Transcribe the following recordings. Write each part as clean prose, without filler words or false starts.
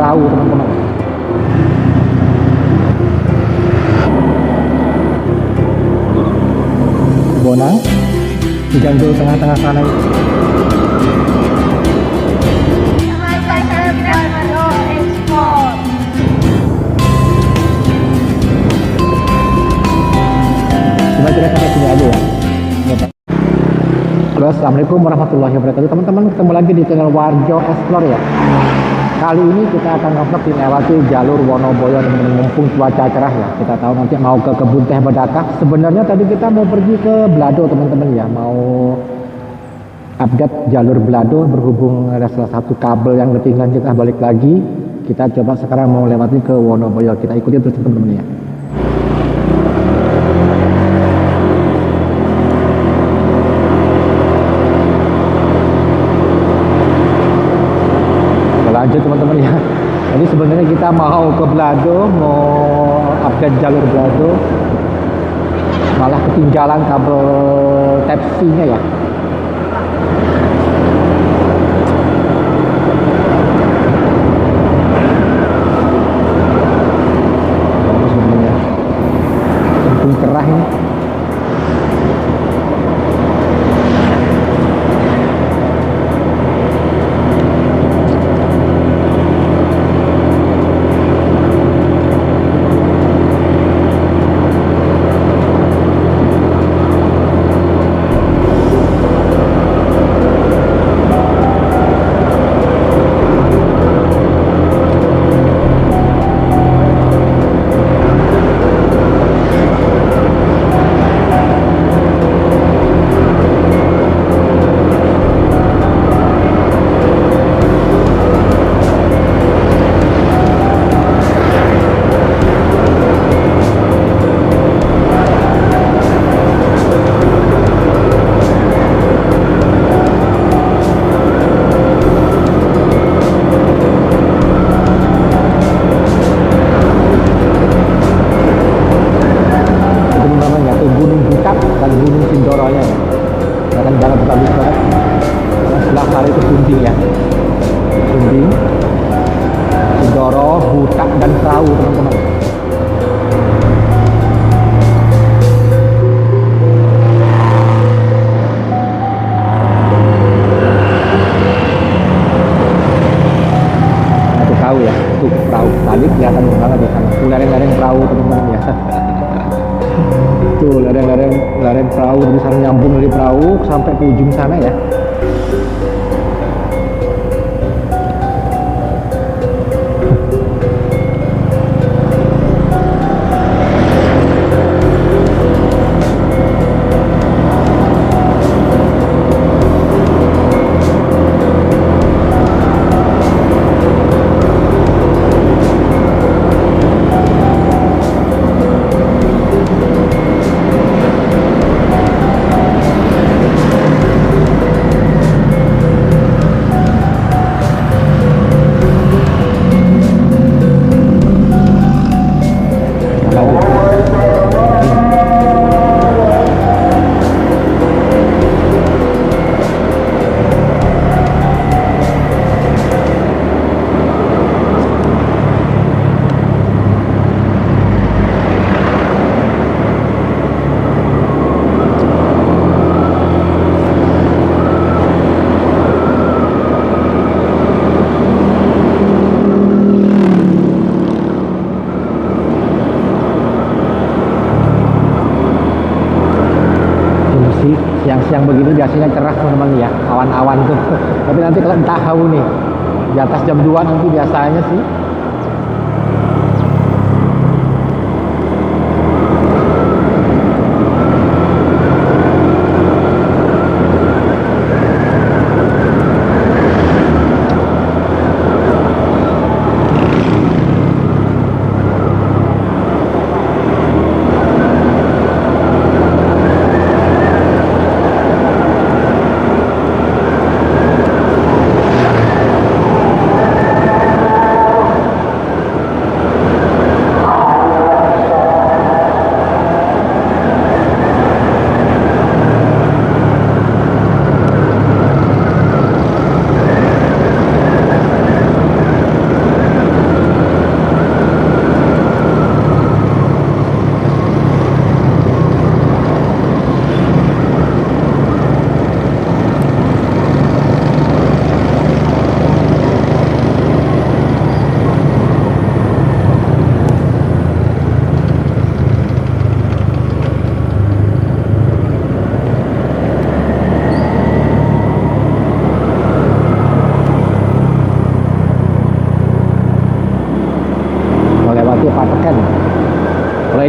perahu teman-teman. Bonang digantung tengah-tengah sana. Coba kita sampai sini aja ya. Halo, assalamualaikum warahmatullahi wabarakatuh teman-teman, ketemu lagi di channel Warjo Explore ya. Kali ini kita akan ngevlog melewati jalur Wonoboyo teman-teman, mumpung cuaca cerah ya. Kita tahu nanti mau ke kebun teh Bedakah. Sebenarnya tadi kita mau pergi ke Blado teman-teman ya, mau update jalur Blado berhubung ada salah satu kabel yang ketinggalan, kita balik lagi. Kita coba sekarang mau lewati ke Wonoboyo, kita ikuti terus teman-teman ya. Lanjut teman-teman ya. Jadi sebenarnya kita mau ke Blado, mau update jalur Blado, malah ketinggalan kabel Type-C-nya ya. Sebenarnya penting cerah ini. Kelihatan banget di sana. Tuh lereng-lereng perahu teman-teman ya. Tuh lereng perahu dari sana, nyambung dari perahu sampai ke ujung sana ya. Siang-siang begini biasanya cerah teman-teman ya, awan-awan tuh. Tapi nanti kalau entah tahu nih, di atas jam 2 nanti biasanya sih.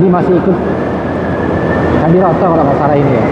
ini masih ikut Hadiroto kalau nggak salah ini ya.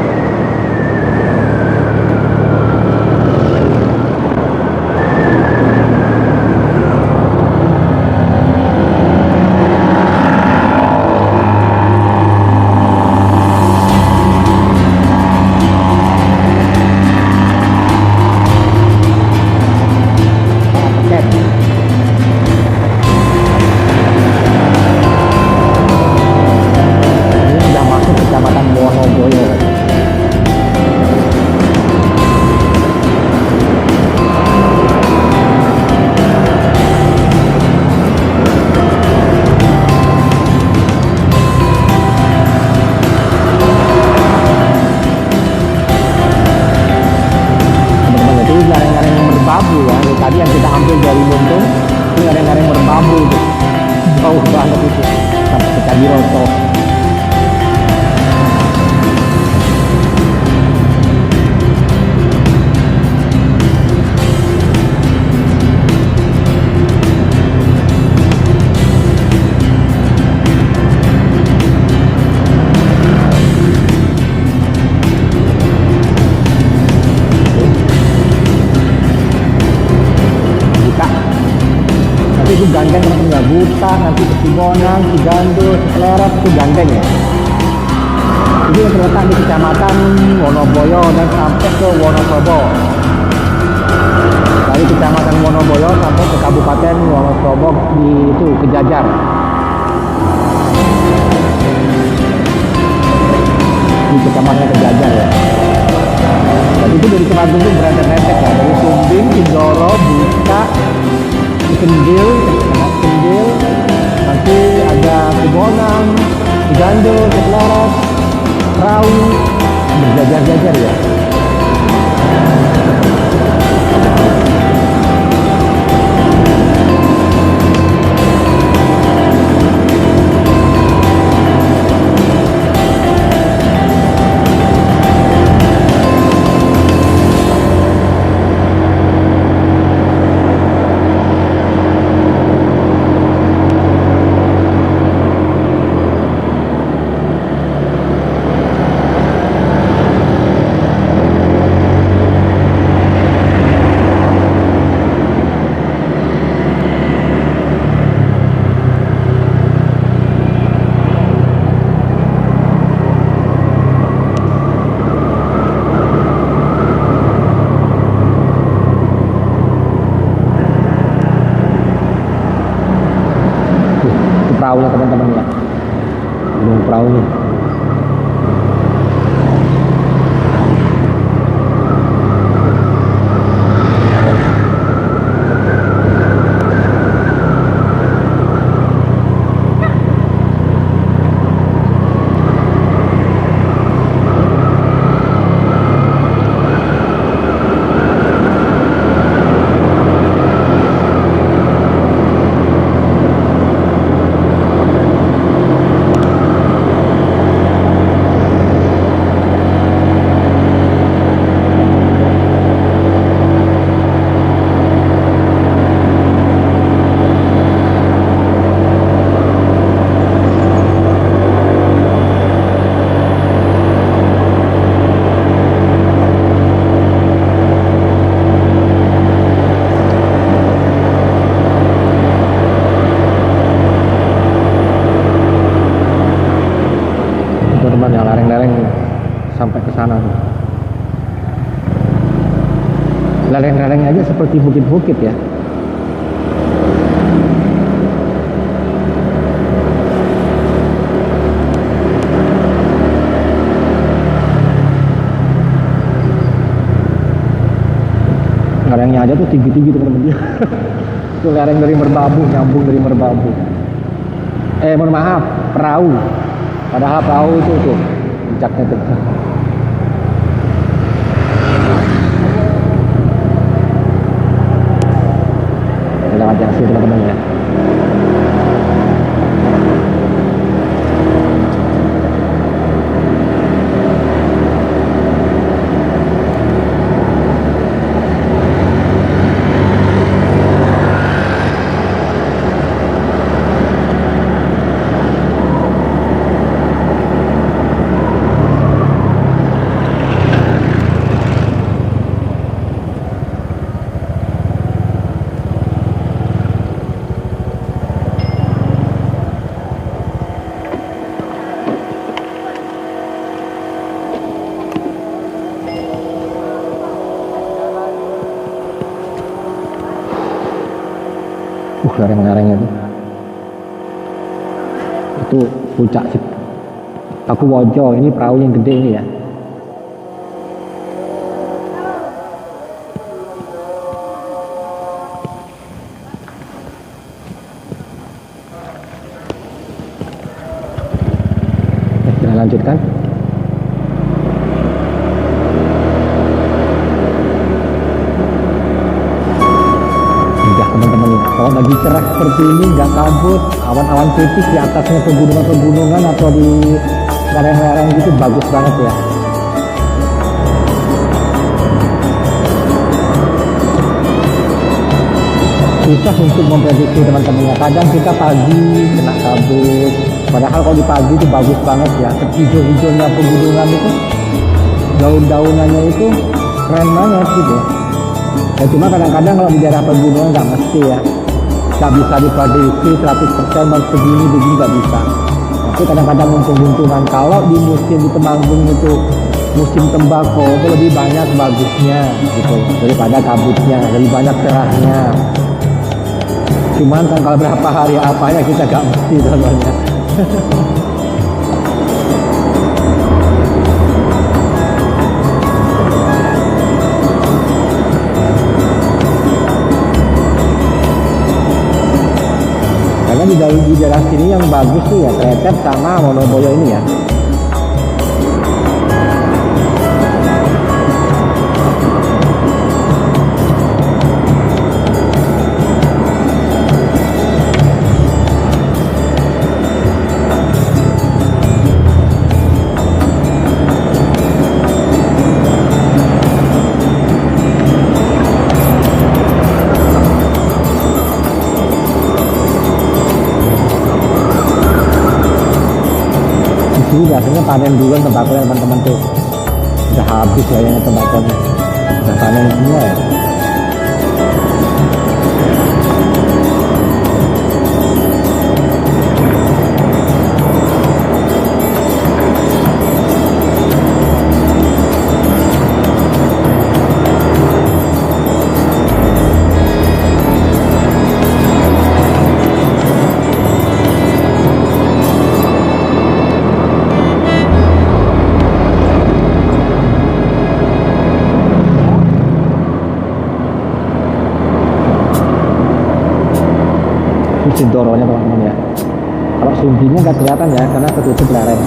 Tadi yang kita ambil dari Buntung ini lereng-lereng merbabu itu jauh banget itu sampai ke Hadiroto. Itu gandeng teman-teman, Buta, nanti ke Cibonang, Cigandul, Cikelerep itu gandeng ya. Ini yang terletak di kecamatan Wonoboyo dan sampai ke Wonosobo. Dari kecamatan Wonoboyo sampai ke Kabupaten Wonosobo di itu Kejajar. Di kecamatan Kejajar ya. Dan itu dari Temanggung itu berantek-rantek ya, dari Sumbing, Sindoro, Buta, Kendil, nanti ada Cibonang, Cigandul, Cikelerep, Rawi, berjajar-jajar ya. Perahunya teman-teman ya, gunung perahunya. Teman-teman yang lereng-lereng sampai ke sana tuh. Lereng-lereng aja seperti bukit-bukit ya. Lerengnya aja tuh tinggi-tinggi teman-teman. Itu lereng dari Merbabu, nyambung dari Merbabu. Mohon maaf, perahu. Padahal perahu itu tuh puncaknya tuh. Lewat yang sini teman-teman ya. lereng-lerengnya itu puncak sih. Paku Wojo, ini perahu yang gede ini ya. Kita lanjutkan. Teman-teman, kalau lagi cerah seperti ini, nggak kabut, awan-awan putih di atasnya pegunungan-pegunungan atau di lereng-lereng gitu, bagus banget ya. Susah untuk memprediksi teman-teman ya. Kadang kita pagi kena kabut, padahal kalau di pagi itu bagus banget ya. Hijau-hijaunya pegunungan itu, daun-daunannya itu keren banget gitu ya. Ya cuma kadang-kadang kalau di daerah pegunungan nggak mesti ya, nggak bisa diprediksi 100% begini nggak bisa. Tapi kadang-kadang untung-untungan. Kalau di musim di Temanggung itu musim tembakau itu lebih banyak bagusnya gitu daripada kabutnya, lebih banyak cerahnya. Cuman kan kalau berapa hari apa ya kita nggak mesti sebenarnya. Di daerah sini yang bagus tuh ya Krecet sama Wonoboyo ini ya. Ini biasanya panen duluan tembakonya teman-teman tuh, udah habis kayaknya tembakonya, udah panen semua ya. Sindoronya teman-teman ya. Kalau sumbinya nggak kelihatan ya karena ketutup lereng.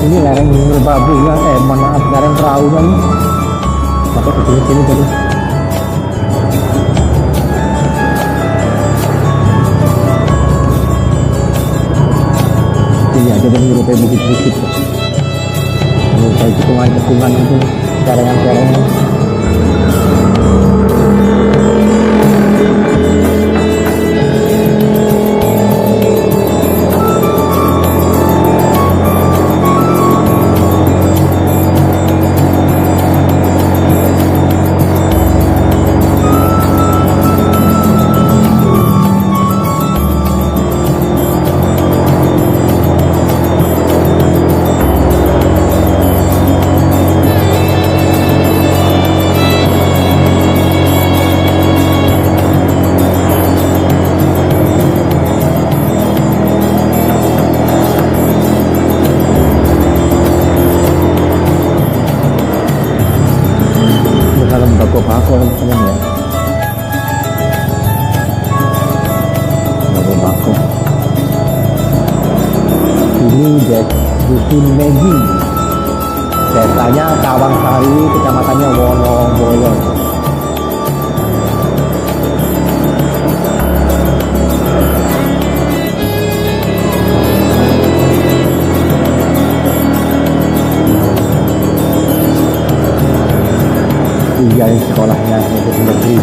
Ini lereng merbabunya, maaf, lereng perahunya nih. Pakai ke sini tadi. Iya, jadi menyerupai bukit-bukit. Menyerupai cekungan-cekungan itu, cerengan-cerengan. Bako teman-teman ya. Bako. Ini dusun Megi. Desanya Tawangsari, kecamatannya Wonoboyo. Iya, sekolahnya untuk negeri.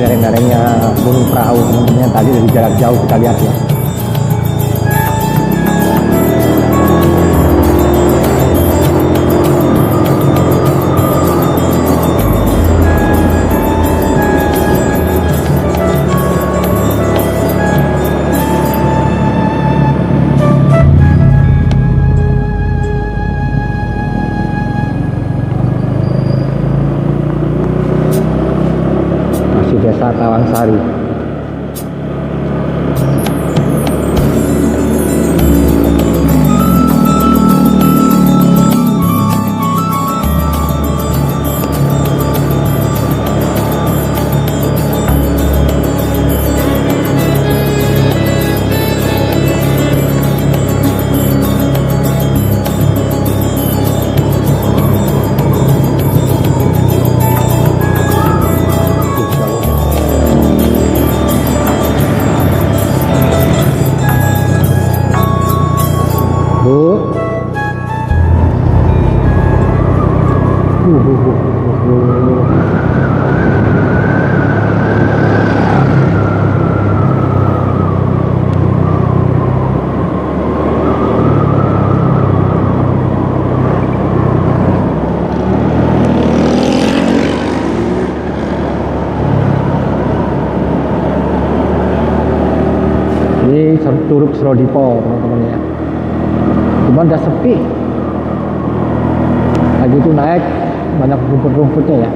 Lereng-lerengnya Gunung Prau teman-teman, tadi dari jarak jauh kita lihat ya. Desa Tawangsari. Ini Curug Srodipo teman-teman ya, cuman udah sepi lagi itu, naik banyak rumput-rumputnya ya.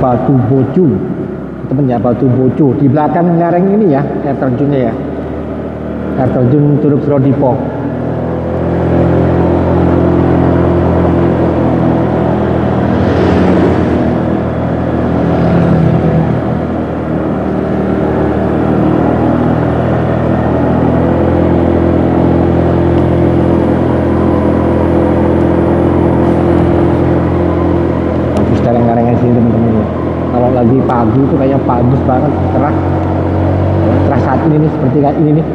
Batu Bocu teman ya, Batu Bocu di belakang lereng ini ya, air terjunnya ya, air terjun Curug Srodipo. Bagus lereng-lerengnya sini teman-teman ya. Kalau lagi pagi itu kayak bagus banget, cerah saat ini nih, seperti kayak ini nih.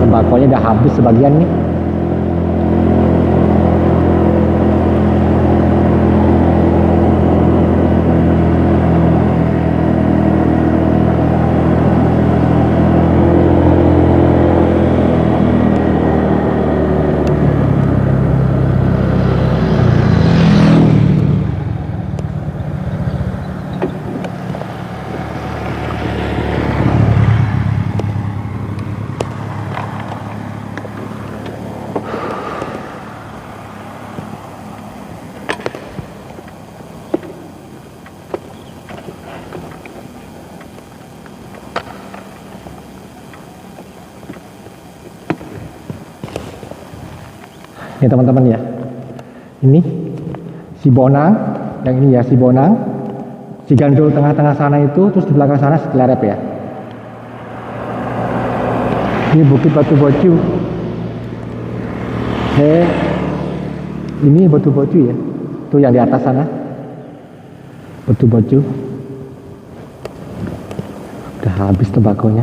Tembakonya udah habis sebagian nih. Ini teman-teman ya. Ini Sibonang, yang ini ya Sibonang. Cigandul tengah-tengah sana itu, terus di belakang sana Citelerep ya. Ini Bukit Batu Bocu. Ini Batu Bocu ya. Tuh yang di atas sana. Batu Bocu. Udah habis tembakonya.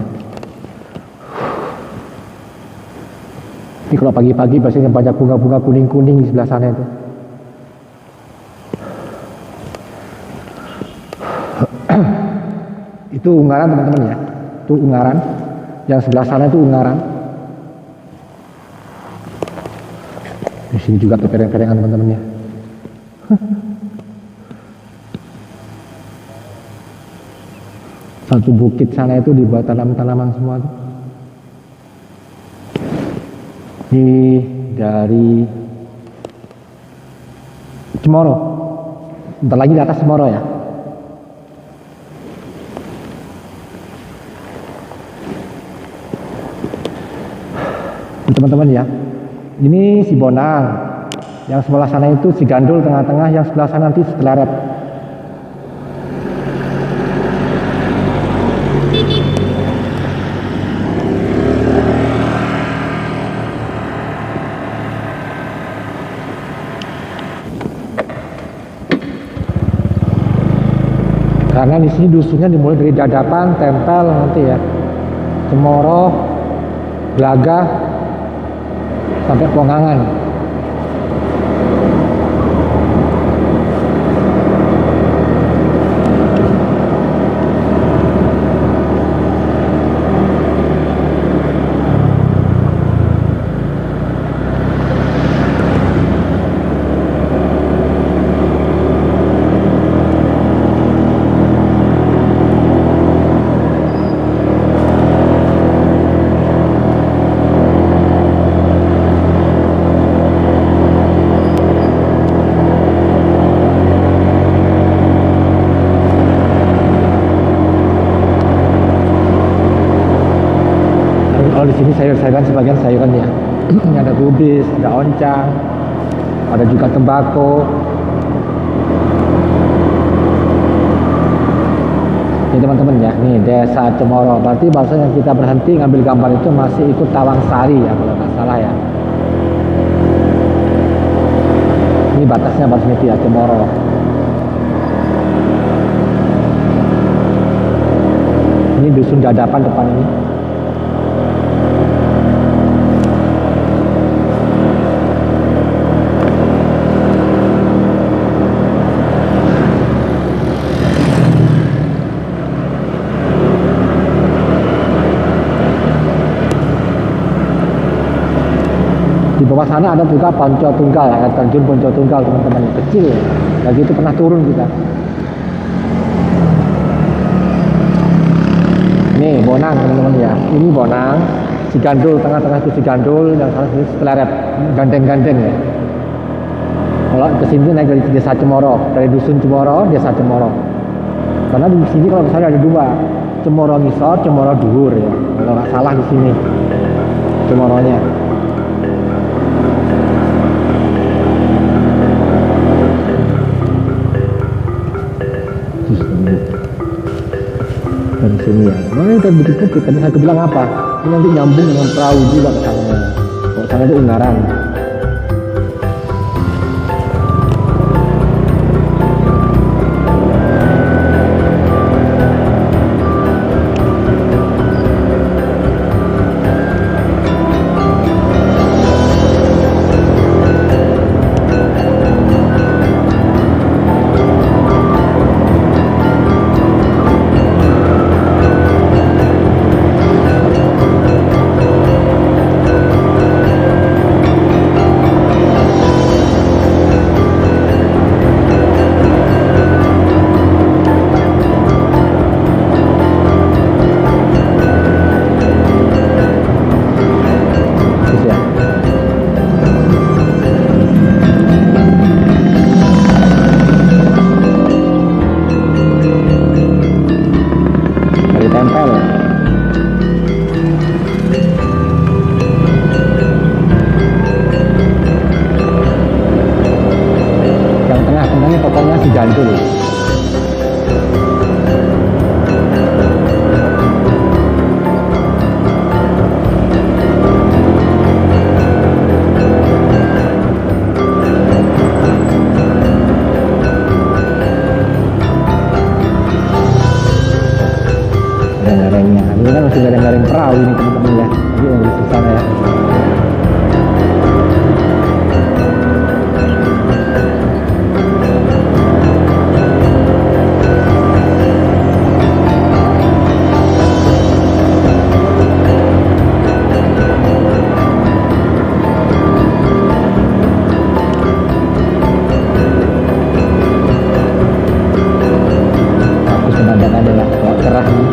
Ini kalau pagi-pagi biasanya banyak bunga-bunga kuning-kuning di sebelah sana itu. Itu Ungaran teman-teman ya. Itu Ungaran. Yang sebelah sana itu Ungaran. Di sini juga pepereng-perengan teman-teman ya. Satu bukit sana itu dibuat tanaman-tanaman semua tuh. Ini dari Cemoro. Bentar lagi di atas Cemoro ya. Teman-teman ya, ini Sibonang, yang sebelah sana itu Cigandul tengah-tengah, yang sebelah sana nanti Citelerep. Karena di sini dusunnya dimulai dari Dadapan, Tempel nanti ya, Cemoro, Glagah, sampai Pongangan. Di sini sayur-sayuran sebagian sayuran ya. Ini ada kubis, ada oncang, ada juga tembakau. Ini teman-teman ya, nih Desa Cemoro. Berarti bahasanya kita berhenti ngambil gambar itu masih ikut Tawang Sari ya kalau nggak salah ya. Ini batasnya batas itu ya Cemoro. Ini dusun Dadapan depan ini. Di bawah sana ada juga Ponco Tunggal, air terjun Ponco Tunggal teman-teman, kecil. Lagi itu pernah turun kita. Nih Bonang teman-teman ya, ini Bonang, Cigandul tengah-tengah itu Cigandul, yang sana sini Citelerep, gandeng-gandeng ya. Kalau kesini naik dari Desa Cemoro, dari dusun Cemoro, Desa Cemoro. Karena di sini kalau misalnya ada dua, Cemoro Ngisor, Cemoro Duhur ya. Kalau nggak salah di sini Cemoronya. Dari sini ya, mana udah bukit-bukit. Tadi saya bilang apa? Ini nanti nyambung dengan perahu juga ke sana. Kalau sana itu Ungaran. Cigandul. Lerengnya ini kan masih lereng-lereng perahu ini teman-teman ya, jadi yang di sana ya. Bagus pemandangannya ya, cerah nih.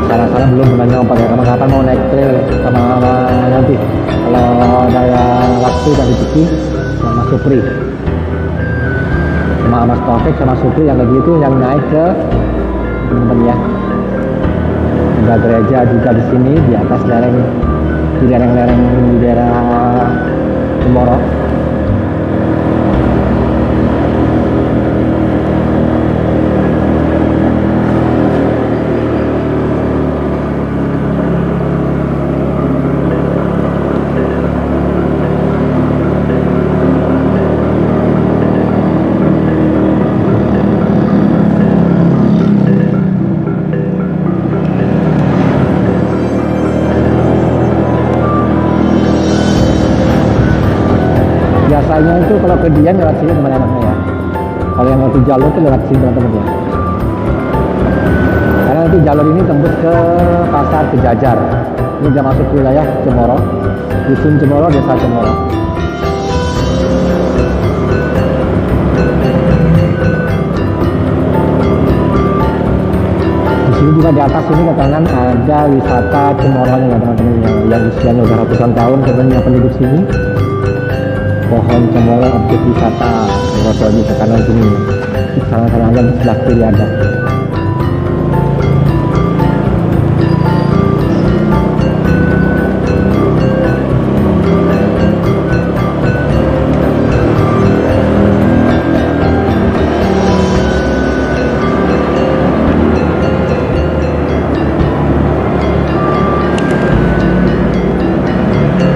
Sekarang belum pernah nyoba ya, kapan-kapan mau naik trail sama nanti kalau ada waktu dan rezeki sama Supri, sama Mas Taufik sama Supri yang lagi itu yang naik ke teman-teman ya. Ada gereja juga di sini di atas lereng, di lereng-lereng di daerah Cemoro. Biasanya itu kalau ke Dian lewat sini teman-teman ya. Kalau yang ngerti jalur itu lewat sini teman-teman ya. Karena nanti jalur ini tembus ke pasar Kejajar. Ini udah masuk wilayah Cemoro, dusun Cemoro, desa Cemoro. Di sini juga di atas ini ke kanan ada wisata Cemoronya ya teman-teman yang usianya udah ratusan tahun sebenarnya penduduk sini. Pohon Cemoro objek wisata di ke kanan sini, di sana-sana di sebelah kiri ada.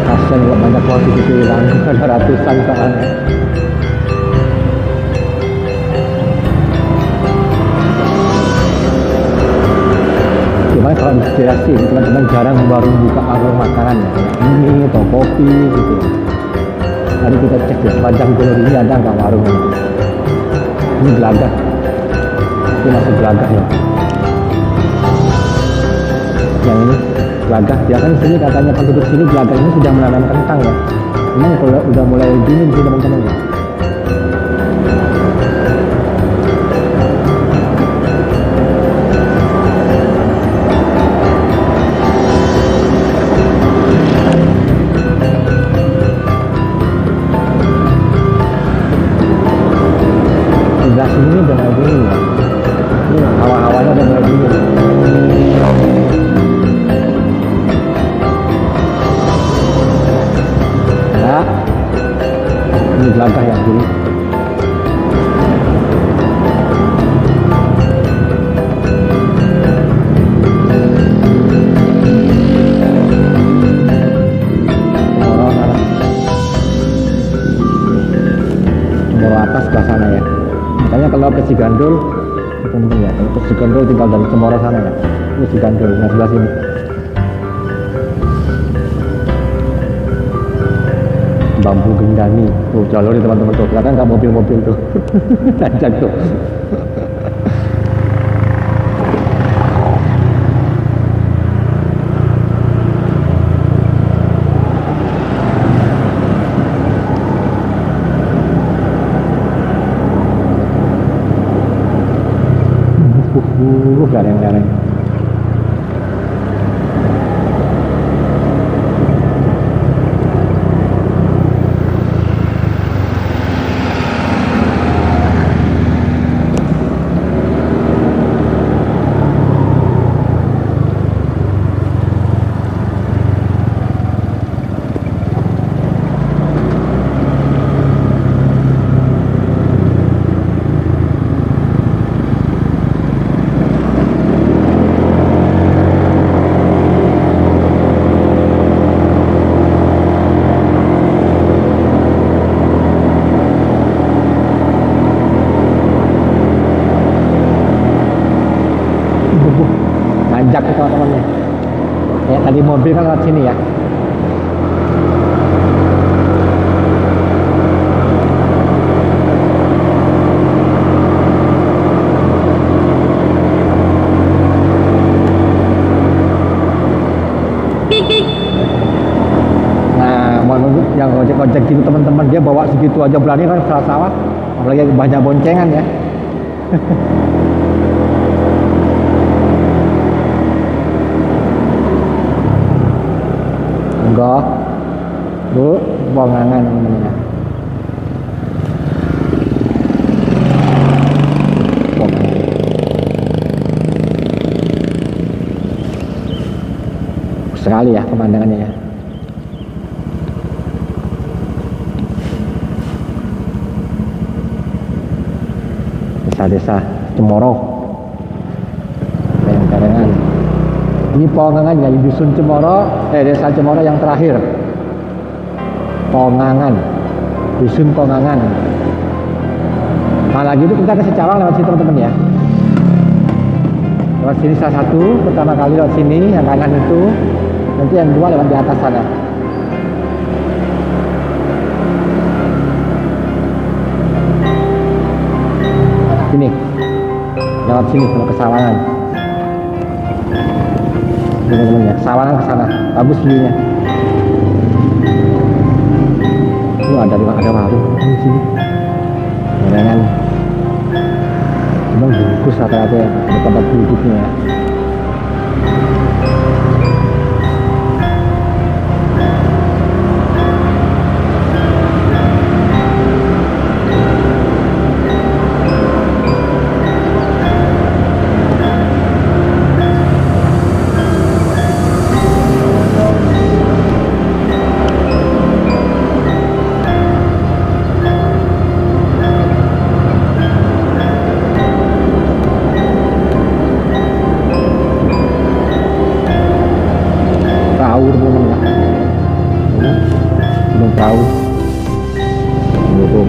Kasian kalau banyak pohon di situ hilang, ada ratusan soalnya. Cuman kalau inspirasi teman-teman jarang baru buka warung makanan ya, kayak ini atau kopi gitu. Mari kita cek ya sepanjang jalur ini ada nggak warung ini. Ini Gelagah, ini masih Gelagah ya. Yang ini Gelagah, ya kan sini katanya penduduk sini Gelagah ini sudah menanam kentang ya. Memang kalau udah mulai dingin sih teman-teman ya. Sebelah sini udah mulai dingin ya. Ini hawa-hawanya udah mulai dingin. Ya, ini Gelagah ya dulu. Cemoro atas sebelah sana ya. Makanya kalau ke Cigandul, teman-teman ya, kalau ke Cigandul tinggal dari Cemoro sana ya. Ini Cigandul, nah sebelah sini. Bambu Gendani, tuh jalur nih teman-teman tuh, kelihatan nggak mobil-mobil tuh, tajam tuh. Gareng-gareng. mobil kan lewat sini ya. Yang ojek-ojek gitu teman-teman, dia bawa segitu aja berani kan, sawah-sawah, apalagi banyak boncengan ya. Enggak bu, bongangan namanya. Bongangan sekali ya pemandangannya ya. Desa Cemoro, Kayangan. Ini Pongangan ya, di dusun Cemoro, desa Cemoro yang terakhir. Pongangan, dusun Pongangan. Nah lagi itu kita ke Secawang lewat sini teman-teman ya. Lewat sini salah satu, pertama kali lewat sini, yang kanan itu, nanti yang dua lewat di atas sana. Sini, lewat sini kalau ke Sawangan. Teman-teman ya, Sawangan ke sana, bagus view-nya. Ada warung di sini. Gorengan. Memang bungkus rata-rata ya, ada tempat duduknya ya.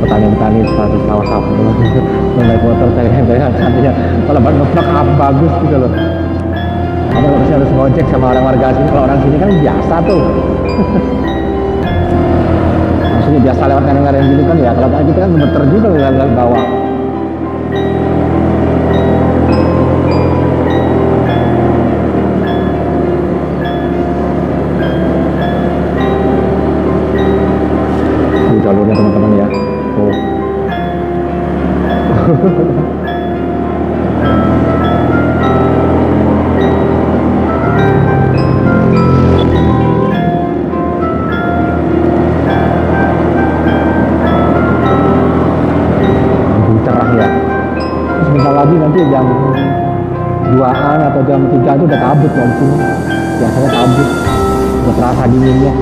Petani-petani sawah-sawah naik motor saya cantiknya, kalau buat ngeplak bagus gitu loh. Karena kalau saya harus ngojek sama orang warga sini, kalau orang sini kan biasa tuh. Maksudnya biasa lewat kadang-kadang gitu kan ya, kalau kayak gitu kan gemeter juga lewat bawah. Jalurnya teman-teman ya. Oh. Cerah ya. Sebentar lagi nanti jam 2-an atau jam 3 itu udah kabut loh di sini. Biasanya kabut. Udah terasa dinginnya.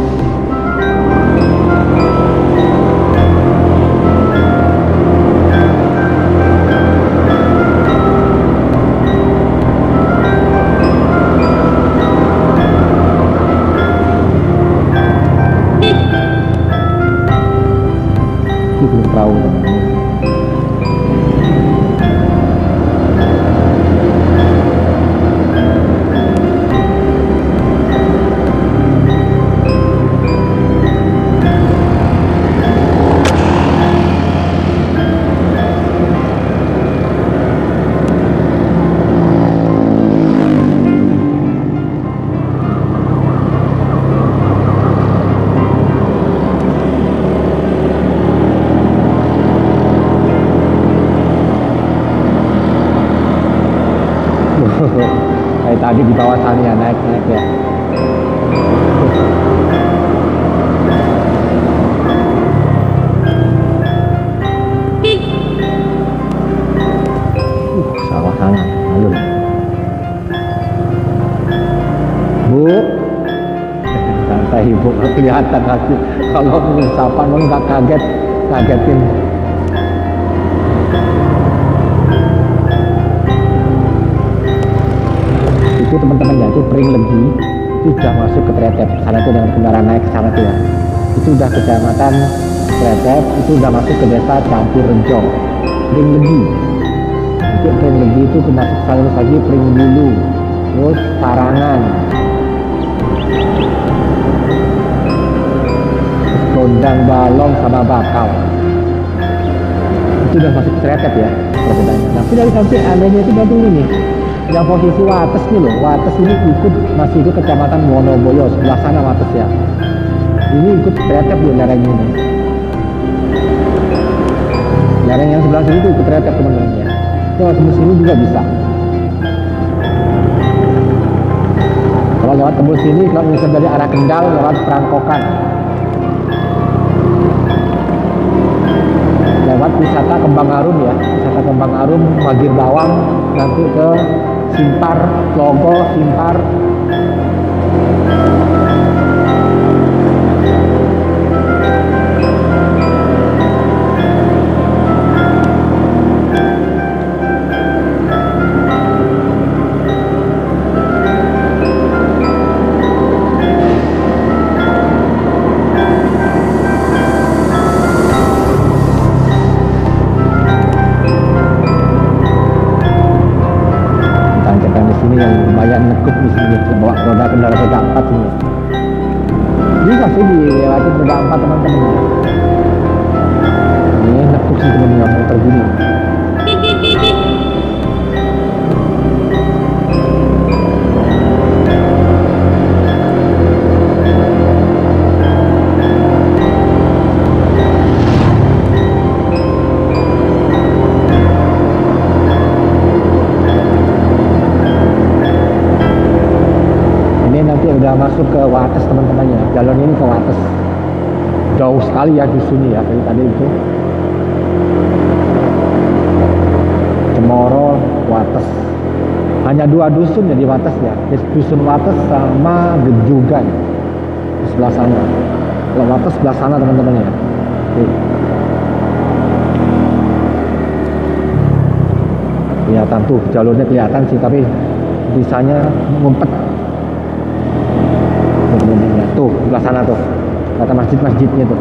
Belum tahu kayak tadi di bawah sana ya, naik-naik ya. Sawah sana, alun. Bu, santai ibu, kelihatan kaki. Kalau sapa nggak kagetin. Itu teman-teman ya, itu Pring Legi, itu sudah masuk ke Tretep sana tuh, dengan kendaraan naik ke sana tuh ya. Itu udah kecamatan Tretep, itu udah masuk ke desa Campur Rejo. Pring Legi itu, Pring Legi itu masuk sana lagi Pring Bulu, terus Sarangan, Wedang balong sama bakal. Itu udah masuk ceretet ya perbedaannya. Tapi dari samping anehnya itu nanti ini, yang posisi Wates nih loh. Wates ini masih ikut kecamatan Wonoboyo, sebelah sana Wates ya. Ini ikut ceretet di lereng ini. Lereng yang sebelah sini itu ikut ceretet teman-teman ya. Itu tembus sini juga bisa. Kalau lewat tembus sini, kalau misalnya dari arah Kendal lewat Perangkokan, lewat wisata Kembang Arum ya, wisata Kembang Arum, Magir Bawang, nanti ke Simpar, Logo, Simpar. Bawa roda kendaraan roda 4 ini bisa sih dilewatin roda 4 teman-teman ya. Ini nekuk sih teman-teman motor gini. Udah masuk ke Wates teman-teman ya, jalan ini ke Wates jauh sekali ya dusunnya ya, dari tadi itu Cemoro, Wates, hanya 2 dusun ya di Wates ya, dusun Wates sama Gejugan di sebelah sana. Kalau Wates sebelah sana teman-teman ya. Oke. Kelihatan tuh jalurnya kelihatan sih, tapi bisanya ngumpet. Tuh sebelah sana tuh kata masjid-masjidnya tuh,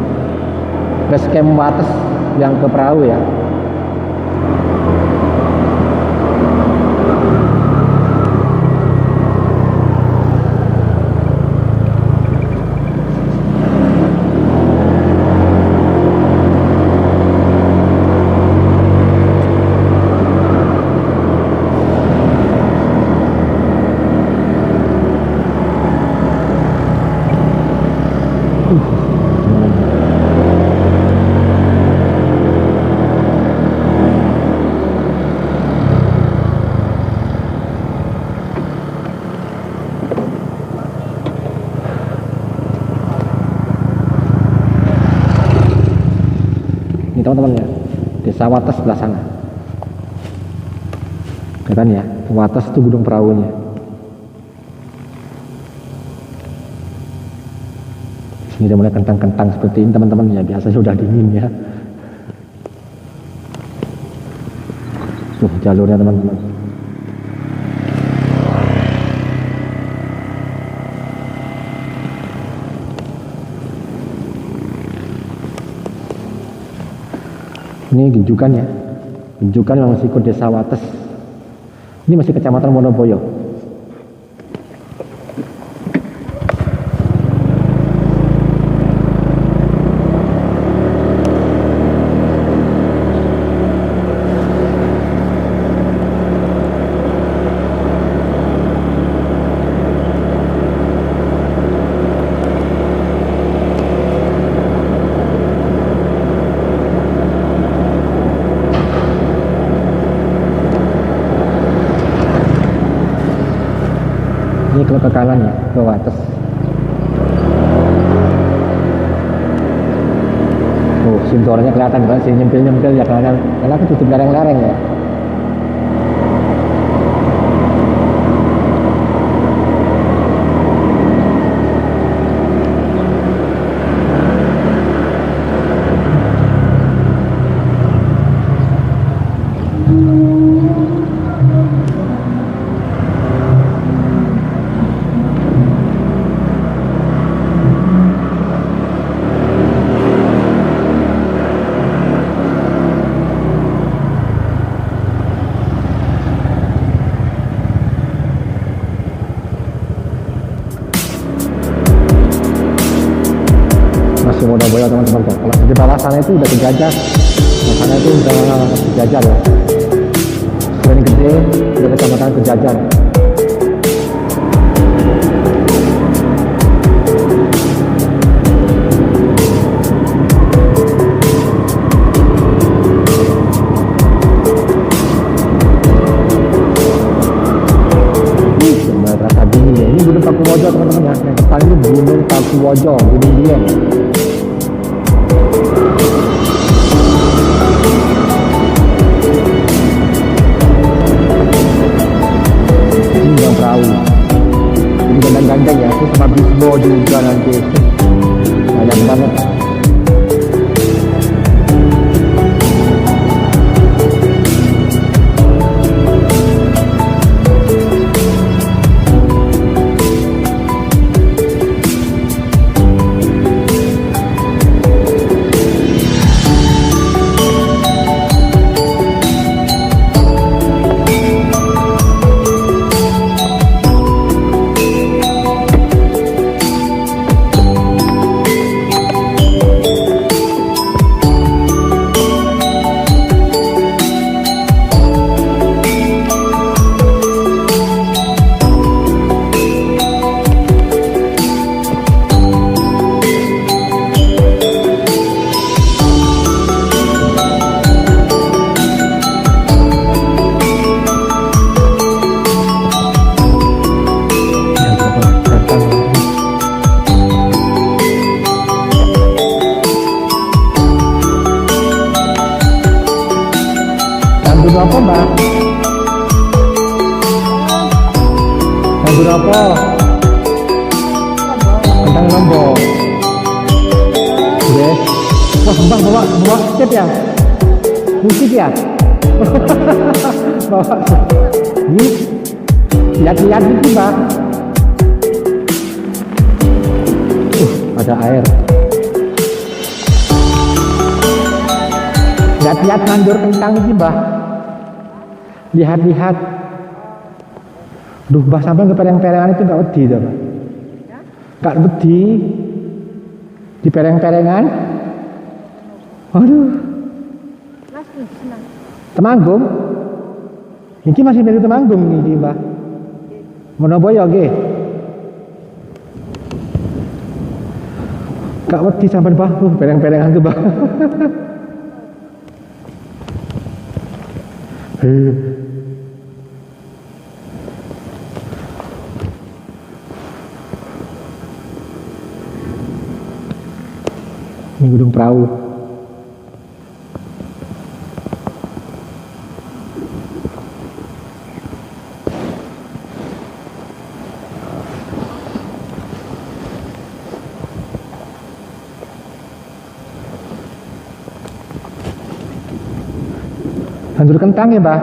base camp Wates yang ke perahu ya. Ini teman-teman ya, desa Wates sebelah sana. Kelihatan ya, Wates itu gunung perahunya. Ini udah mulai kentang-kentang seperti ini teman-teman ya, biasanya udah dingin ya. Tuh jalurnya teman-teman. Ini Gejugan ya, Gejugan yang masih ikut desa Wates. Ini masih kecamatan Wonoboyo. Ini ke kanan ya, ke Wates. Tuh, sintornya kelihatan kan, sih nyempil-nyempil ya karena tutup lereng-lereng ya. masih Wonoboyo teman-teman. Kalau di bawah sana itu udah dijajah, di sana itu udah dijajah ya. Selain gede, udah kecamatan Kejajar. Rasa dingin ya. Ini Gunung Pakuwojo teman-teman ya. Yang depan ini Gunung Pakuwojo, Gunung Dieng. Ini yang perahu. Ini gandeng-gandeng ya. Itu sama bisbo juga nanti. Banyak banget. Gunung apa mbak? Gunung apa? Kentang Lombok. Oke. Wah bang bawa tape ya? Musik ya? Bawa. Ini lihat-lihat gitu mbak. Ada air. Lihat-lihat nandur kentang ini mbak. Lihat-lihat. Duh, mbah sampai ke pereng-perengan itu gak wedi dah, Pak. Gak wedi. Di pereng-perengan. Waduh. Temanggung. Ini masih dari Temanggung ini, Mbah. Wonoboyo nggih. Gak wedi sampai Mbah, pereng-perengan tuh, Mbah. Ini Gunung Perahu. Nandur kentang ya, Mbak?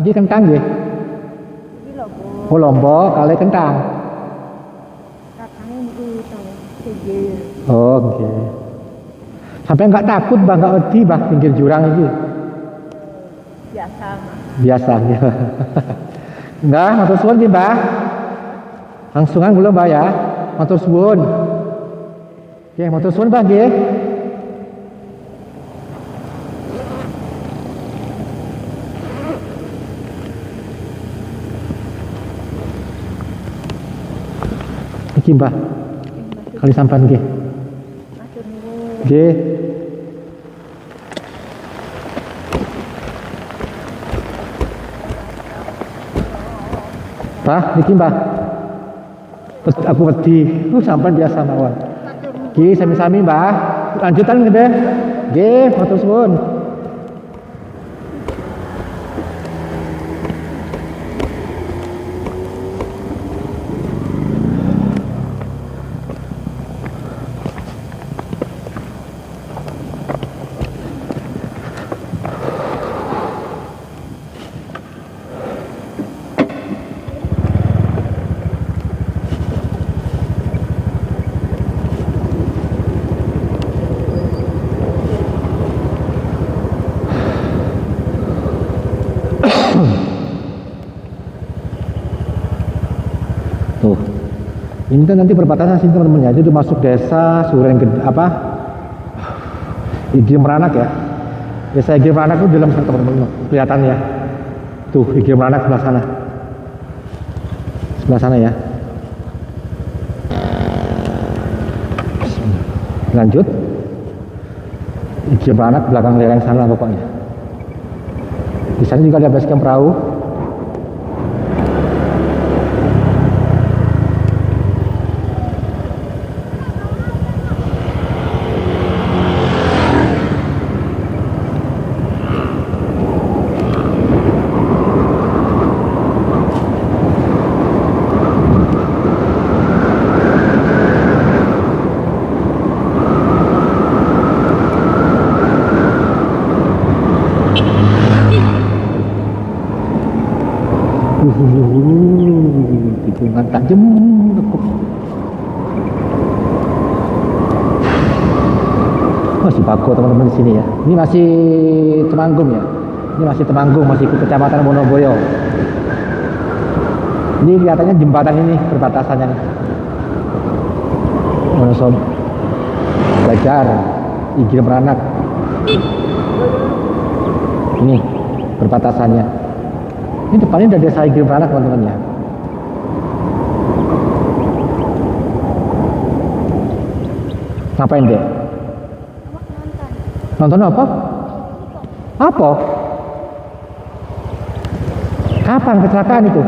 Ini kentang ya? Ini Lombok. Oh, Lombok, kali kentang. Kakaknya itu pinggir. Oh, oke. Okay. Sampai nggak takut, Mbak, nggak wedi, Mbak, pinggir jurang ini? Biasa, Mas. Biasa, ya. Enggak, matur suwun nih, Mbak. Langsungan belum, Mbak ya? Matur suwun. Oke, matur suwun, Mbak, nggih. Iki Mbah, kali sampan nggih. Nggih. Mbah, niki Mbah. Aku wedi, sampan biasa mawon. Nggih, sami-sami Mbah. Lanjutan gede. Nggih, matur suwun. Tuh, ini kan nanti perbatasan sini teman-teman ya, itu masuk desa Suren apa Igi Meranak ya. Desa Igi Meranak itu dalam sana teman-teman, kelihatan ya. Tuh Igi Meranak sebelah sana. Sebelah sana ya. Lanjut. Igi Meranak belakang lereng sana pokoknya. Di sana juga ada base camp perahu. Tikungan tajam. Masih bagus teman-teman di sini ya. Ini masih Temanggung ya. Ini masih Temanggung, masih ke Kecamatan Wonoboyo. Ini kelihatannya jembatan ini perbatasannya nih. Wonosobo, Bajar, Igi Meranak. Ini perbatasannya. Ini depannya ada desa Igi Meranak teman-teman ya. Ngapain dek? Nonton apa? Apa? Kapan kecelakaan itu?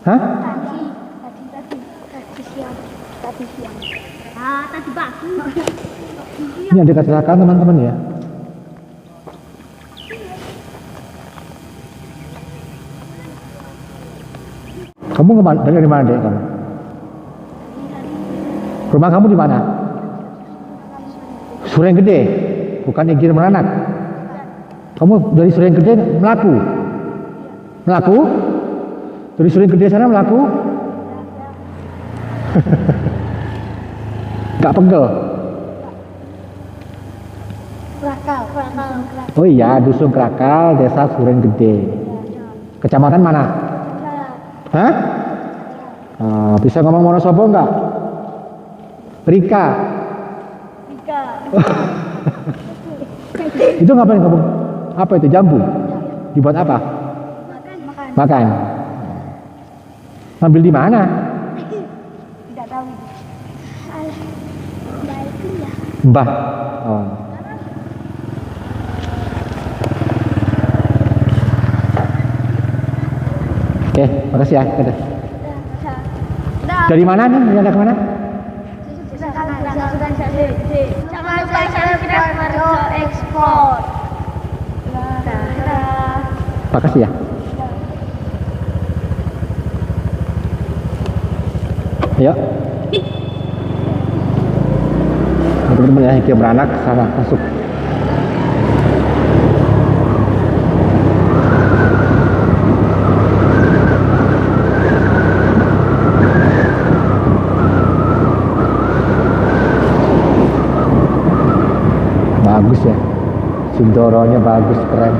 Hah? Tadi siang. Tadi pagi. Ini ada kecelakaan teman-teman ya. Kamu dari mana dek kamu? Rumah kamu di mana? Sureng Gede, bukan Igi Meranak. Kamu dari Sureng Gede melaku? Melaku? Dari Sureng Gede sana melaku? Gak pegel? Krakal. Oh iya, Dusun Krakal, Desa Sureng Gede. Kecamatan mana? Hah? Bisa ngomong Wonosobo enggak? Rika. Itu ngapain kamu? Apa itu jambu? Dibuat apa? Makan. Ngambil di mana? Tidak tahu. Mbak itu ya. Mbah. Oh. Oke, makasih ya. Dari mana nih? Anda kemana? Jangan lupa subscribe Marjo Ekspor. Makasih ya. Ayo. Teman-teman ya, Igi Meranak sana masuk. Bagus ya, Sindoronya bagus, keren.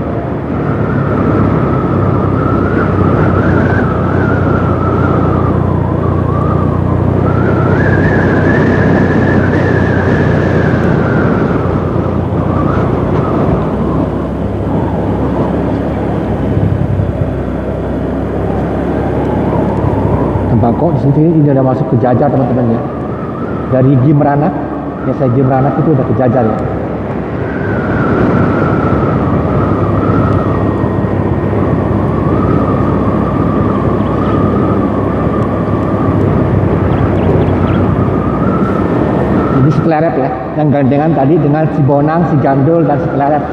Tembakau di sini ini udah masuk ke Jajar teman-teman ya. Dari Igi Meranak, desa Igi Meranak itu udah ke Jajar ya. Ini si Pleret ya, yang gandengan tadi dengan si Bonang, si Gandul, dan si Pleret.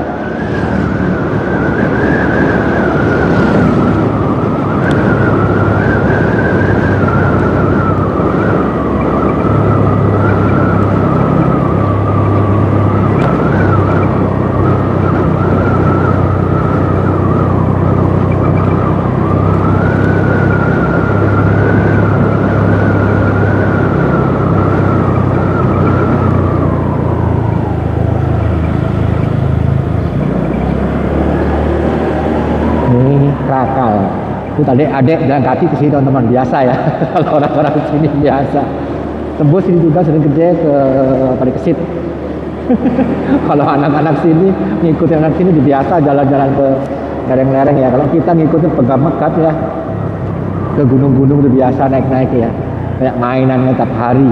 Krakal. Itu tadi adek jalan kaki ke sini teman-teman, biasa ya. Kalau orang-orang di sini biasa. Tembus ini juga sering gede ke Parikesit. Kalau anak-anak sini ngikutin anak sini biasa jalan-jalan ke lereng-lereng ya. Kalau kita ngikutin pegang mekat ya, ke gunung-gunung udah biasa naik-naik ya, kayak mainannya tiap hari.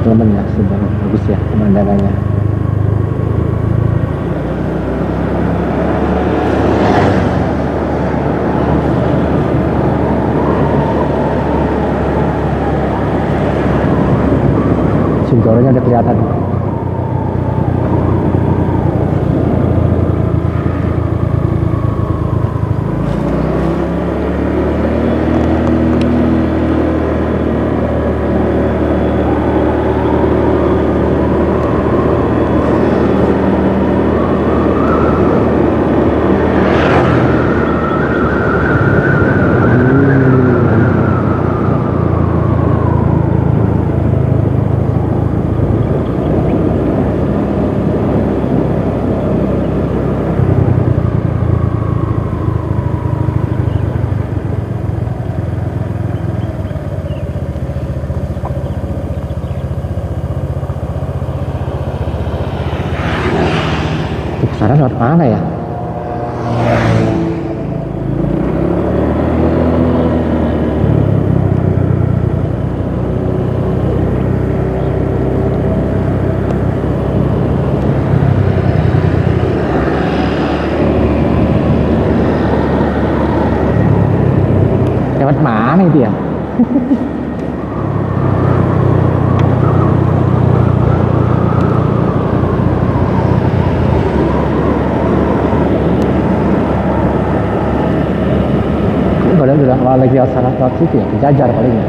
Teman ya, sudah bagus ya pemandangannya. Singkoronya udah kelihatan. Sana lewat mana ya? Lewat mana itu ya? Padahal udah lagi sana lewat situ ya, Jajar paling ya.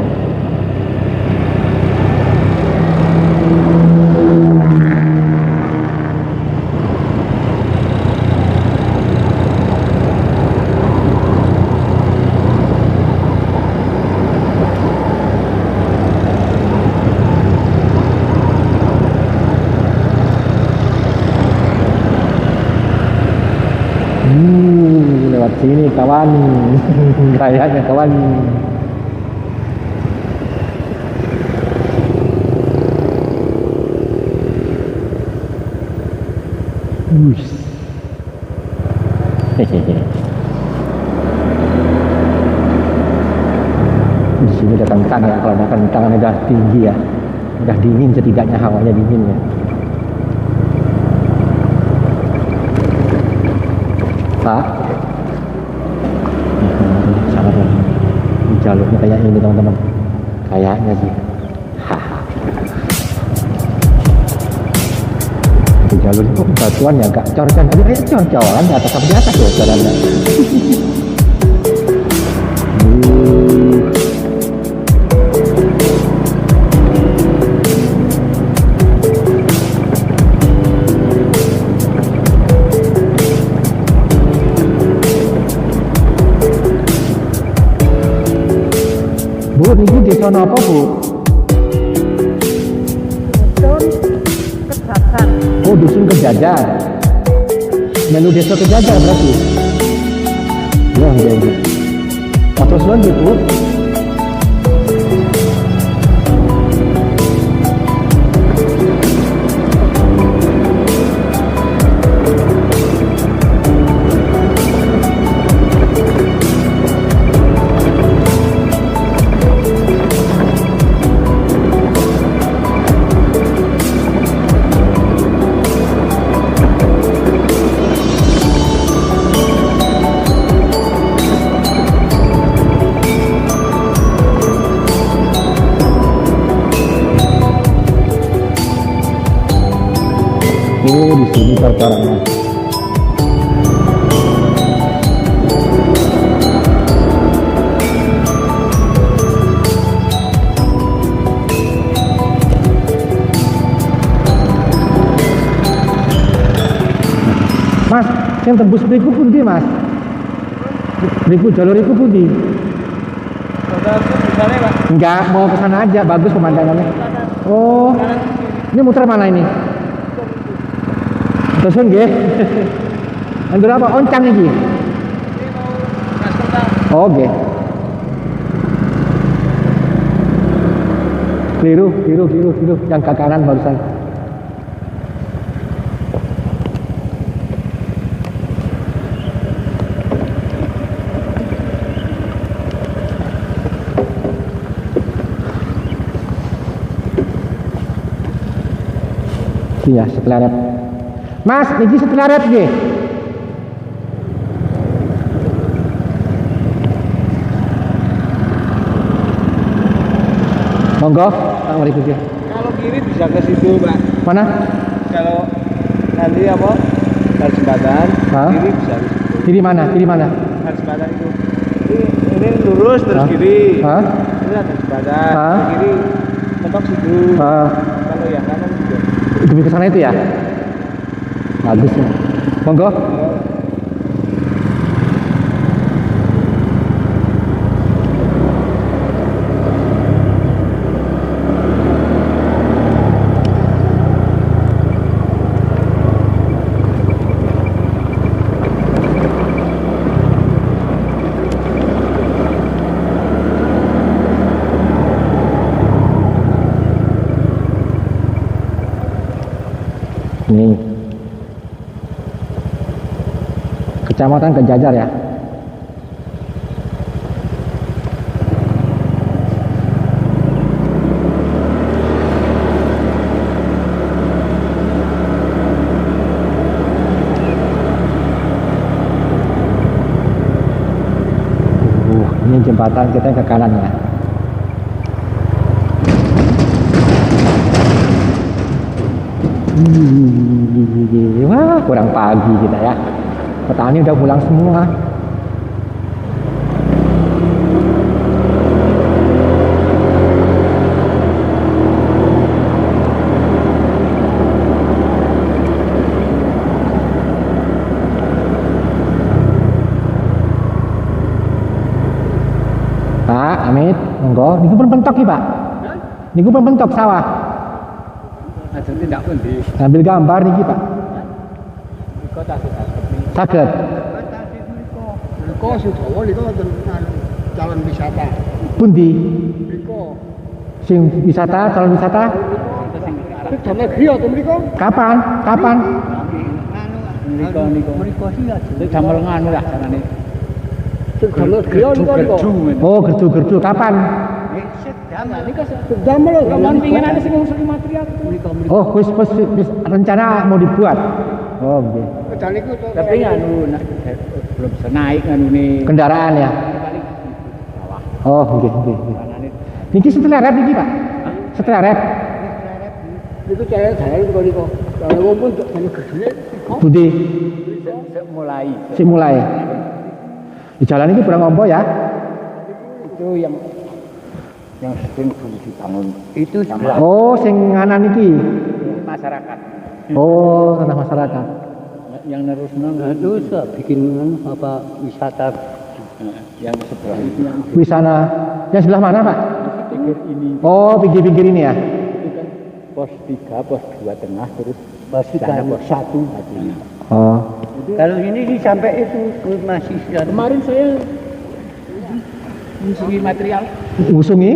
Lewat sini kawan. Kayaknya kawan. Hehehe. Di sini udah kentang ya, kalau ada kentang udah tinggi ya, udah dingin, setidaknya hawanya dingin ya. Pak, sangat lagi. Jalurnya kayak ini teman-teman, kayaknya sih. Haha. Di jalur itu batuan ya, agak cor-coran, tapi kayak cor-coran di atas sama di atas loh jalannya. Bu, ini desa apa Bu? Dusun Kejajar. Oh, dusun Kejajar. Melu desa Kejajar berarti. Ya, ya. Atau selanjut Bu? Oh, di sini perkaranya. Mas, yang tembus beriku pundi Mas? Beriku jalur iku pundi? Enggak, mau ke sana aja, bagus pemandangannya. Oh, ini muter mana ini? Terus nggih. Andur apa? Oncang iki. Oh, nggih. Keliru. Yang ke kanan barusan. Iya, seteleret. Mas, niki seteleret nggih. Monggo, assalamualaikum. Kalau kiri bisa ke situ, Pak. Mana? Kalau nanti apa? Garis jembatan, Hah? kiri bisa ke situ. Kiri mana? Garis jembatan itu. Ini lurus terus Hah? kiri. Hah? Ini ada jembatan. Hah? Kiri mentok situ. Kalau yang kanan juga. Demi ke sana itu ya? Bagus ya. Monggo. Ini Kecamatan Kejajar ya. Ini jembatan kita yang ke kanan ya. Wah, kurang pagi kita ya. Petani udah pulang semua. Pak, Amit, monggo. Niku pun pentok ya, Pak. Niku pun pentok sawah. Ada tidak pun di. Ambil gambar niki, Pak. Kota Saged. Liko Sudawa liko jalan wisata. Pundi? Liko. Sing wisata, calon wisata? Jalan negeri atau liko? Kapan? Liko sih ya. Jamal nganu lah carane. Jalan negeri liko. Oh, gerdu-gerdu. Kapan? Jamal kapan pingin ada sing ngusuli material itu. Oh, wis rencana mau dibuat. Oh, oke. Tapi nganu belum bisa naik nganu nih. Kendaraan ya? Oh, oke. Niki seteleret niki, Pak? Seteleret. Itu cara saya itu liko. Kalau pun jadi gedene Budi, mulai. mulai. Di jalan ini kurang ombo ya? Itu yang sering dulu dibangun. Itu sebelah Oh, sing nganan niki. masyarakat. Oh, tanah masyarakat. Yang nerus terus bikin apa wisata yang sebelah itu yang Wisana. Yang sebelah mana, Pak? pinggir ini Oh, pinggir-pinggir ini ya? itu kan pos 3, pos 2 tengah terus pos 1 hatinya. Oh. Kalau ini sih sampai itu masih kemarin saya ngisi material Ngusungi?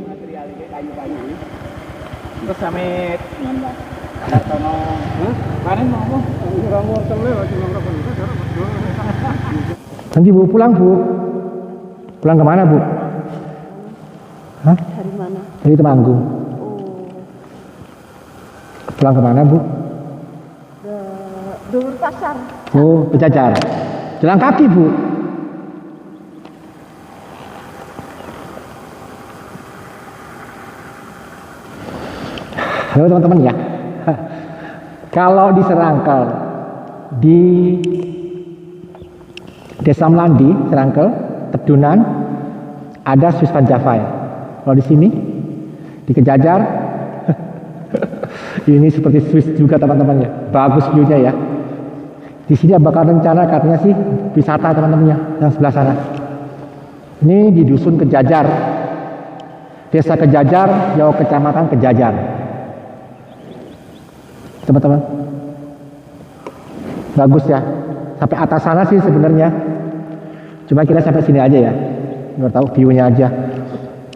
material kayu-kayu terus sampai Kartono kemarin mau orang wortel lewat Nanti Bu pulang, Bu. Pulang kemana, Bu? Hah? Dari mana? Dari Temanggung. Pulang kemana, Bu? Dulur Pasar. Oh, Pejajar. Jalan kaki, Bu. Halo teman-teman ya. Kalau di Serangkel, di Desa Melandi, Serangkel, Tedunan, ada Swiss Van Java ya. Kalau di sini, di Kejajar, ini seperti Swiss juga teman-teman ya. Bagus view-nya ya. Di sini bakal rencana katanya sih wisata teman-temannya yang sebelah sana. Ini di dusun Kejajar, desa Kejajar, jauh kecamatan Kejajar. Teman-teman, bagus ya. Sampai atas sana sih sebenarnya. Cuma kita sampai sini aja ya. Nggak tahu view-nya aja.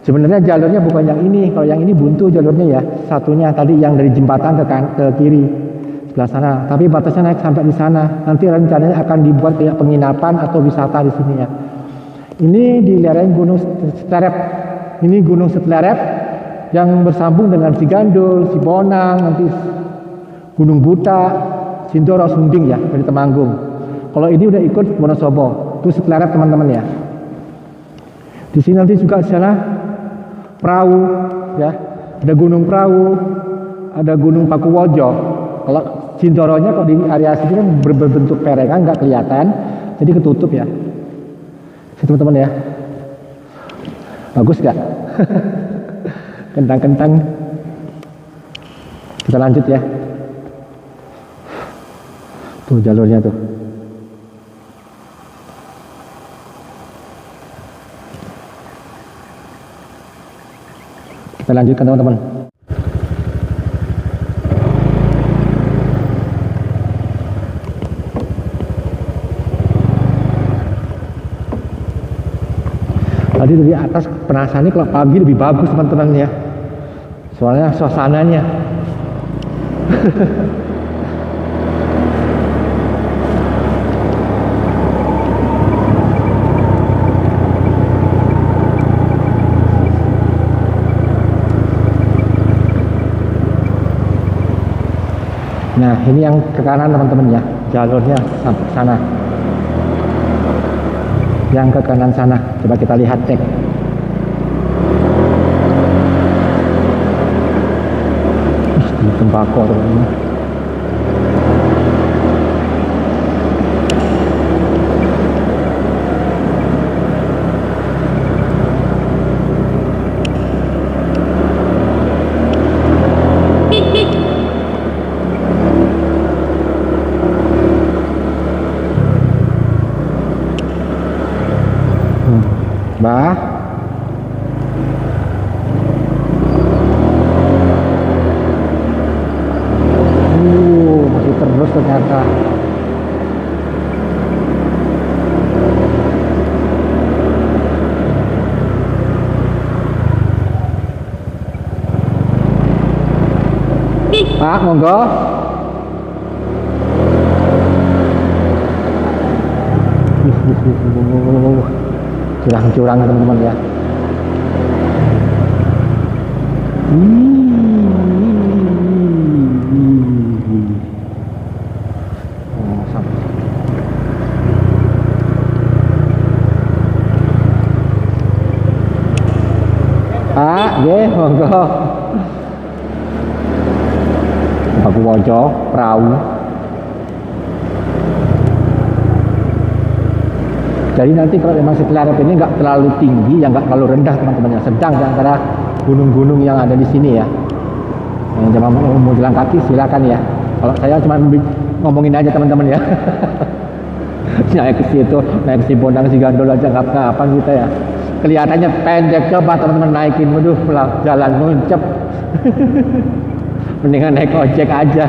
Sebenarnya jalurnya bukan yang ini. Kalau yang ini buntu jalurnya ya. Satunya tadi yang dari jembatan ke kiri sebelah sana. Tapi batasnya naik sampai di sana. Nanti rencananya akan dibuat kayak penginapan atau wisata di sini ya. Ini di lereng Gunung Seterep. Ini Gunung Seterep yang bersambung dengan Sigandul, Sibonang, nanti Gunung Buta, Sindoro, Sunding ya dari Temanggung. Kalau ini udah ikut Wonosobo. Itu Seterep teman-teman ya. Di sini nanti juga di sana perahu ya. Ada Gunung Perahu, ada Gunung Pakuwojo. Kalau Sindoronya kalau di area sini kan berbentuk perengan nggak kelihatan, jadi ketutup ya. Teman-teman ya, bagus gak? Kentang-kentang. Kita lanjut ya. Tuh jalurnya tuh. Kita lanjutkan teman-teman. Tadi dari atas penasaran nih kalau pagi lebih bagus teman-teman ya. Soalnya suasananya. Nah, ini yang ke kanan teman-teman ya. Jalurnya sampai sana. Yang ke kanan sana, coba kita lihat cek. Di tembakau teman-teman. Bah, masih terus ternyata. Pak, monggo. Curang-curang teman-teman ya. Pak, nggih, monggo. Pakuwojo, perahu. Jadi nanti kalau memang Seterep ini nggak terlalu tinggi, ya nggak terlalu rendah teman-teman ya, sedang di antara gunung-gunung yang ada di sini ya. Yang mau jalan kaki silakan ya. Kalau saya cuma ngomongin aja teman-teman ya. Naik ke situ, naik ke Sibonang, Sigandul aja nggak apa-apa kita ya. Kelihatannya pendek, coba teman-teman naikin, waduh jalan muncep. Mendingan naik ojek aja.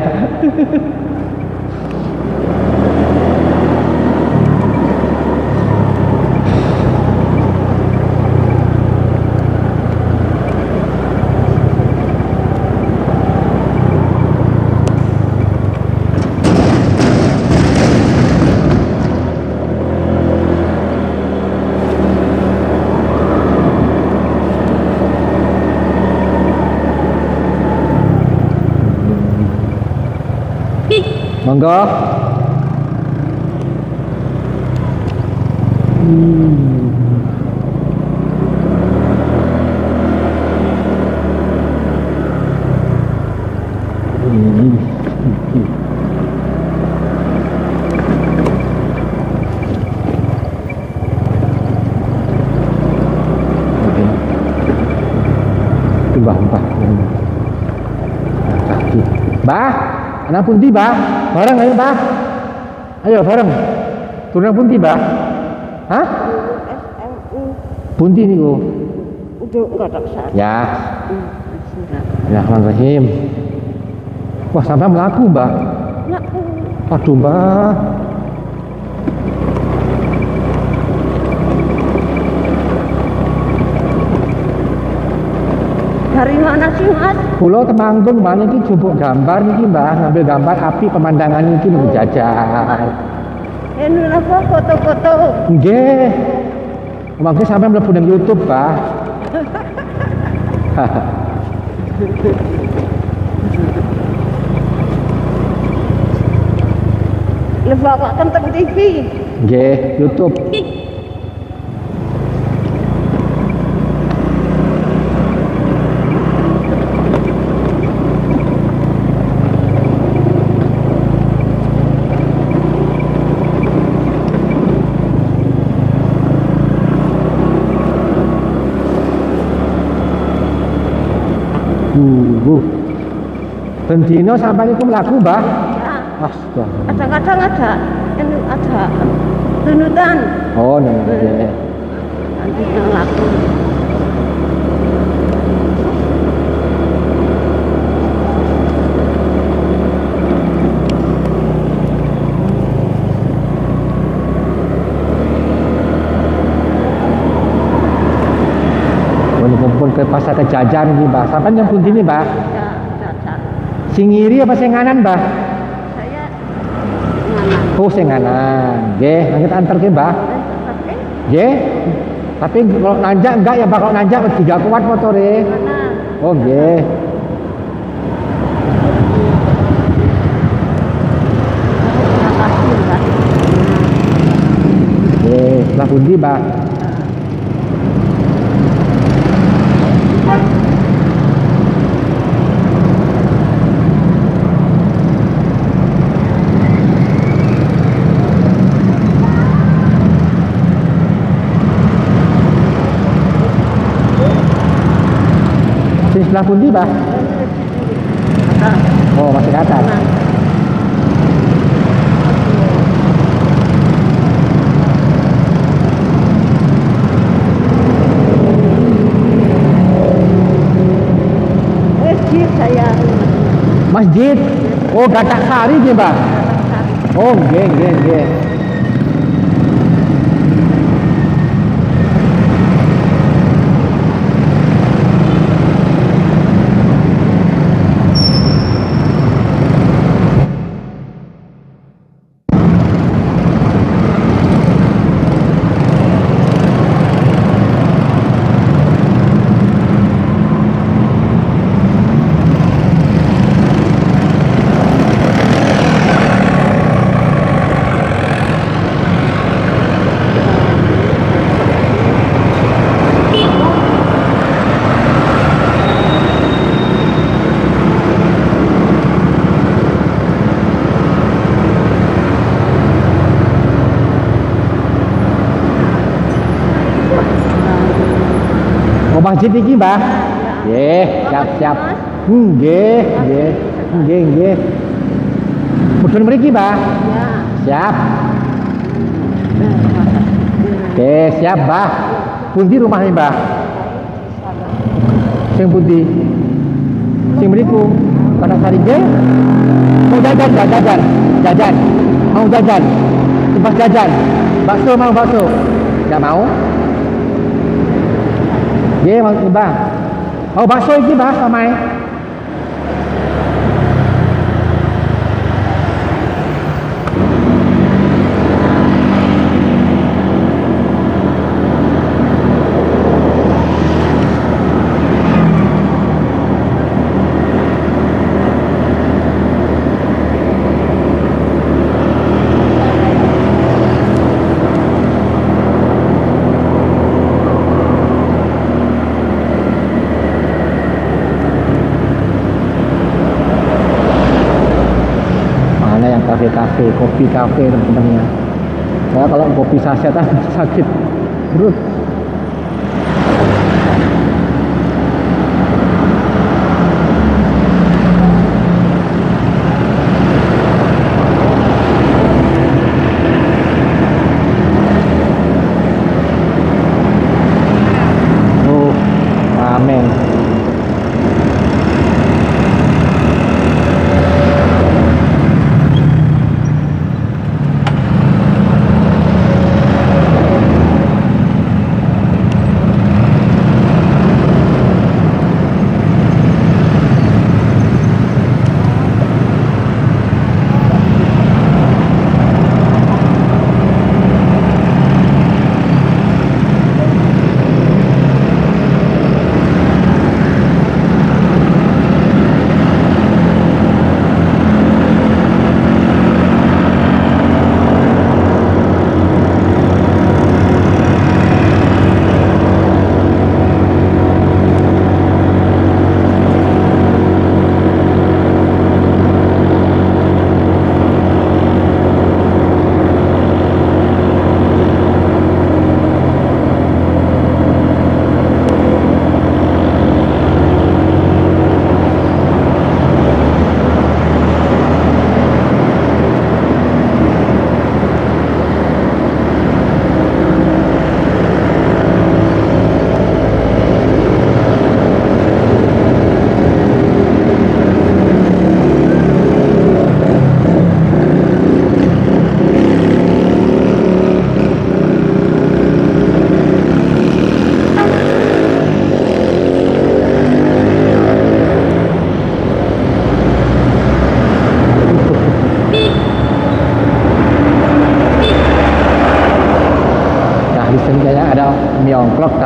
Monggo. Mbah. Kaki. Bah, anak pundi, Bah? Bareng ayo, Bah. Ayo bareng. Turun pundi, Mbak? Hah? SMU. Pundi niku? Udah enggak tak usah. Ya. Bismillahirrahmanirrahim. Wah, sampai melaku, Mbak. Nak Aduh, Mbak. dari mana sih, Mas? Pulau Temanggung, Mbak, niki jupuk gambar niki, Mbak, ngambil gambar api pemandangan niki niku jajar. Ini apa foto-foto? Nggih. Mangke sampai mlebu nang YouTube, Mbak. Lebak kok tentang TV. Nggih, YouTube. Bendino sampai itu melaku, Mbak. Ya. Astaga. Kadang-kadang ada ini ada tunutan. Oh, nggih. Nanti yang laku. Ini kumpul ke pasar Kejajan nih, Mbak. Sampai yang pundi nih, Mbak? Ya, cacat. Sing ngiri apa sing nganan, Mbak? Saya mana? Oh, sing nganan. Nggih, nanti antar ke, Mbak. Tapi Nggih. Tapi kalau nanjak enggak ya, Mbak. Kalau nanjak tidak kuat motornya. mana? Oh, nggih. Makasih, Mbak. Nggih, sebelah pundi, Mbak? Sing sebelah pundi, Mbak? Oh, masih ke atas. Masjid saya. Masjid. Oh, Gatak Sari nggih, Mbak. Oh, nggih, nggih, nggih. Oh, masjid iki, Mbak. Nggih, siap-siap. Nggih, nggih. Nggih, nggih. Mudhun mriki, Mbak. Ya. Siap. Oke, siap, Mbak. Pundi rumahnya, Mbak? Sing pundi? Sing mriku. Gatak Sari nggih. Mau jajan, Mbak, jajan. Jajan. Mau jajan. Tempat jajan. Bakso mau bakso? Enggak mau? Nggih, mau Mbak. Mau bakso iki, Mbak, samai. Kafe, kopi kafe teman-temannya. Saya kalau kopi sasetan sakit perut.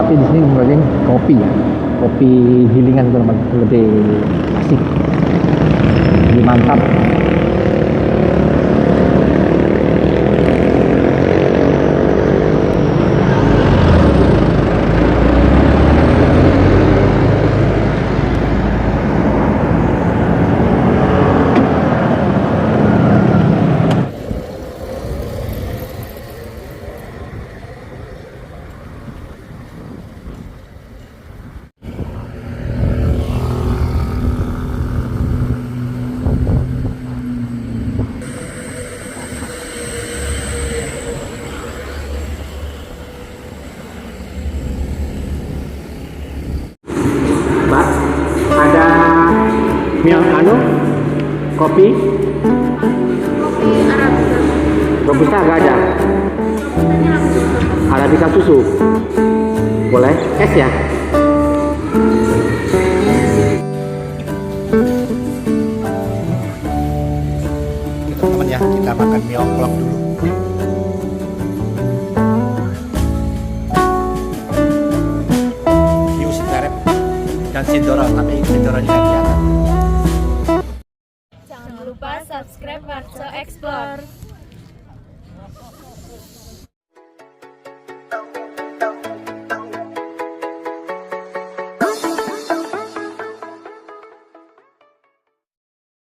tapi di sini mungkin kopi ya. Kopi gilingan teman, lebih asik, lebih mantap. Mbak, ada kopi Arabica. robusta nggak ada? Arabica susu boleh? Es ya? Teman-teman ya, kita makan mie ongklok dulu. View Sindarep dan Sindoro, tapi Sindoronya nggak kelihatan. Jangan lupa subscribe Warso Explore.